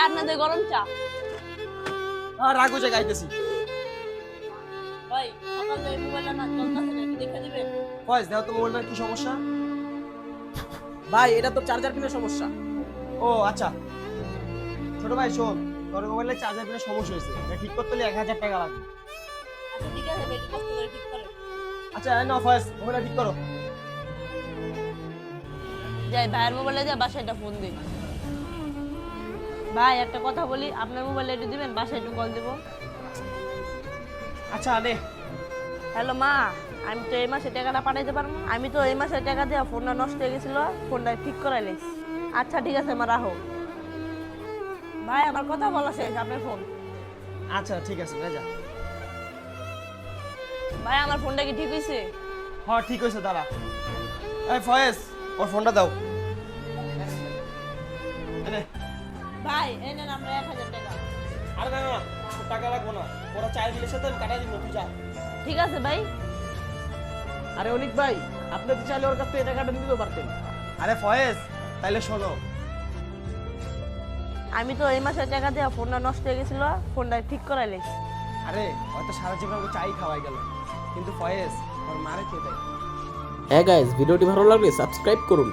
আপনাদের গরম চা। আর রাগো যে গাইতেছি। ভাই সকাল থেকে মোবাইলটা না চলতেছে না, একটু দেখে দিবেন? ফয়েজ দেখো তো মোবাইলটার কি সমস্যা? ভাই এটা তো চার্জার পিনের সমস্যা। ও আচ্ছা, ছোট ভাই শোন, তোর মোবাইলের চার্জার পিনের সমস্যা হয়েছে, এটা ঠিক করতে হলে 1000 টাকা লাগবে। আচ্ছা ঠিক আছে ভাই, একটু কষ্ট করে ঠিক করেন। আচ্ছা না ফয়েজ, মোবাইলটা ঠিক করো। যাই ভাইয়ের মোবাইলে যা, বাসায় একটা ফোন দিই। ভাই একটা কথা বলি, আপনার মোবাইলে একটু দিবেন, বাসায় একটু কল দিব। আচ্ছা নে। হ্যালো মা, আমি তো এই মাসে টাকাটা পাঠাইতে পারবো না। আমি তো এই মাসে টাকা দিয়ে ফোনটা নষ্ট হয়ে গেছিল, ফোনটা ঠিক করাই লাইছি। আচ্ছা ঠিক আছে মা, রাখো। ভাই আমার কথা বলা শেষ, আপনার ফোন। আচ্ছা ঠিক আছে ভাই, যা। ভাই আমার ফোনটা কি ঠিক হয়েছে? হ্যাঁ ঠিক হয়েছে, দাঁড়া। এই ফয়েজ, ওর ফোনটা দাও। এনে। ভাই এই নেন আমরা 1000 টাকা। আরে না না, টাকা লাগবো না, ওরা চাই দিলে সাথে আমি কাটাই দিব, তুই যা। ঠিক আছে ভাই। আরে অনিক ভাই, আপনি তো চাইলে ওর কাছ থেকে টাকাটা নিতে পারতেন। আরে ফয়েজ, তাইলে শোনো, আমি তো এই মাসে টাকা দিয়ে ফোনটা নষ্ট হয়ে গেছিল, ফোনটা ঠিক করাই লাইছি। আরে হয়তো সারা জীবন আমাকে চাই খাওয়াই গেল, কিন্তু ফয়েজ ওর মারে কে দেয়? হ্যাঁ গাইস, ভিডিওটি ভালো লাগলে সাবস্ক্রাইব করুন।